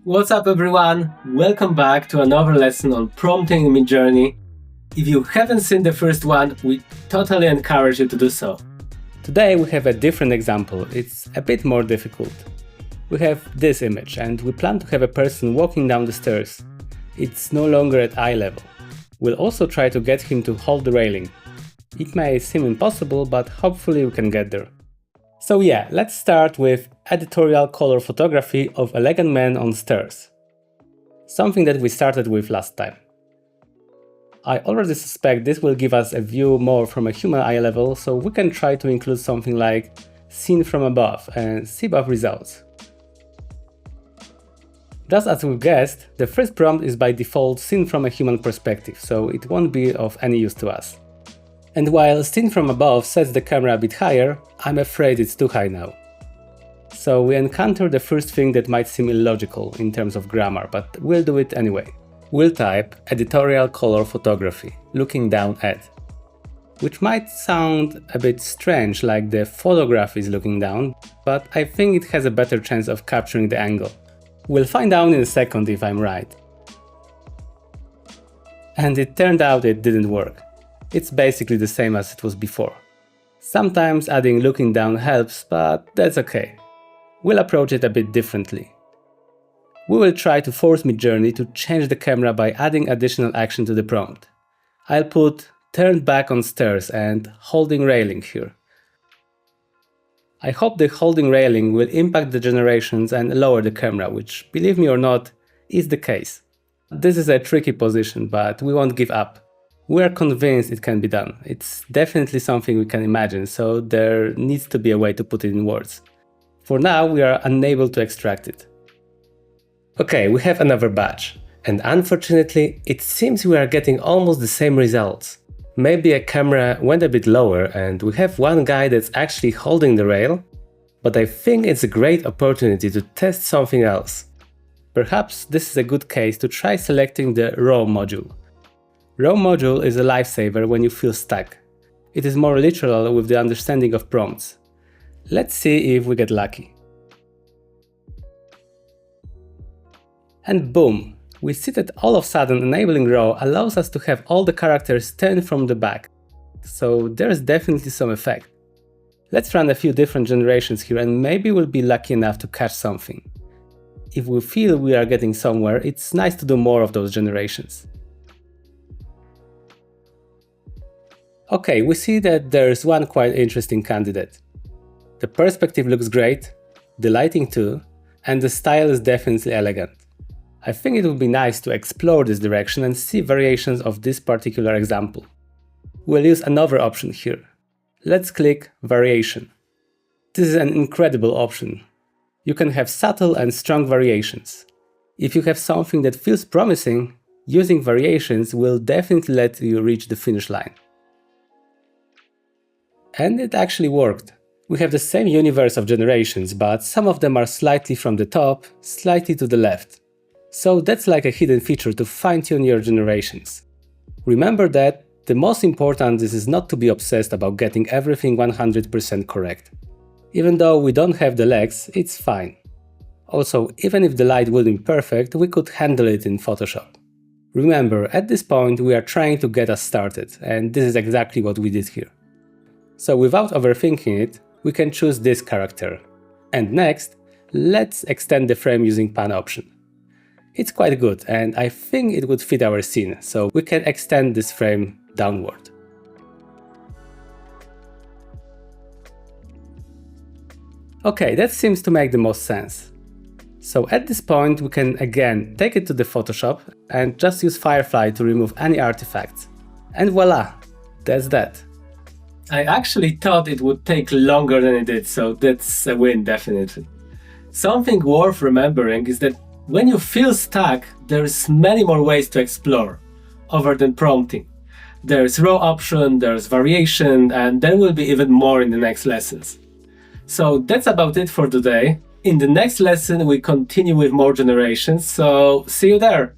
What's up everyone? Welcome back to another lesson on prompting in Midjourney. If you haven't seen the first one, we totally encourage you to do so. Today we have a different example. It's a bit more difficult. We have this image and we plan to have a person walking down the stairs. It's no longer at eye level. We'll also try to get him to hold the railing. It may seem impossible, but hopefully we can get there. So yeah, let's start with editorial color photography of elegant man on stairs. Something that we started with last time. I already suspect this will give us a view more from a human eye level, so we can try to include something like seen from above and see above results. Just as we guessed, the first prompt is by default seen from a human perspective, so it won't be of any use to us. And while seen from above sets the camera a bit higher, I'm afraid it's too high now. So we encounter the first thing that might seem illogical in terms of grammar, but we'll do it anyway. We'll type editorial color photography, looking down at. Which might sound a bit strange, like the photograph is looking down, but I think it has a better chance of capturing the angle. We'll find out in a second if I'm right. And it turned out it didn't work. It's basically the same as it was before. Sometimes adding looking down helps, but that's okay. We'll approach it a bit differently. We will try to force Midjourney to change the camera by adding additional action to the prompt. I'll put turned back on stairs and holding railing here. I hope the holding railing will impact the generations and lower the camera, which, believe me or not, is the case. This is a tricky position, but we won't give up. We are convinced it can be done. It's definitely something we can imagine, so there needs to be a way to put it in words. For now, we are unable to extract it. Okay, we have another batch, and unfortunately, it seems we are getting almost the same results. Maybe a camera went a bit lower and we have one guy that's actually holding the rail, but I think it's a great opportunity to test something else. Perhaps this is a good case to try selecting the raw module. Raw module is a lifesaver when you feel stuck. It is more literal with the understanding of prompts. Let's see if we get lucky. And boom! We see that all of a sudden enabling raw allows us to have all the characters turned from the back. So there's definitely some effect. Let's run a few different generations here and maybe we'll be lucky enough to catch something. If we feel we are getting somewhere, it's nice to do more of those generations. Okay, we see that there's one quite interesting candidate. The perspective looks great, the lighting too, and the style is definitely elegant. I think it would be nice to explore this direction and see variations of this particular example. We'll use another option here. Let's click Variation. This is an incredible option. You can have subtle and strong variations. If you have something that feels promising, using variations will definitely let you reach the finish line. And it actually worked. We have the same universe of generations, but some of them are slightly from the top, slightly to the left. So that's like a hidden feature to fine-tune your generations. Remember that the most important is not to be obsessed about getting everything 100% correct. Even though we don't have the legs, it's fine. Also, even if the light wouldn't be perfect, we could handle it in Photoshop. Remember, at this point we are trying to get us started, and this is exactly what we did here. So without overthinking it, we can choose this character. And next, let's extend the frame using pan option. It's quite good and I think it would fit our scene, so we can extend this frame downward. Okay, that seems to make the most sense. So at this point we can again take it to the Photoshop and just use Firefly to remove any artifacts. And voila! That's that. I actually thought it would take longer than it did, so that's a win definitely. Something worth remembering is that when you feel stuck, there's many more ways to explore, other than prompting. There's raw option, there's variation, and there will be even more in the next lessons. So that's about it for today. In the next lesson we continue with more generations, so see you there!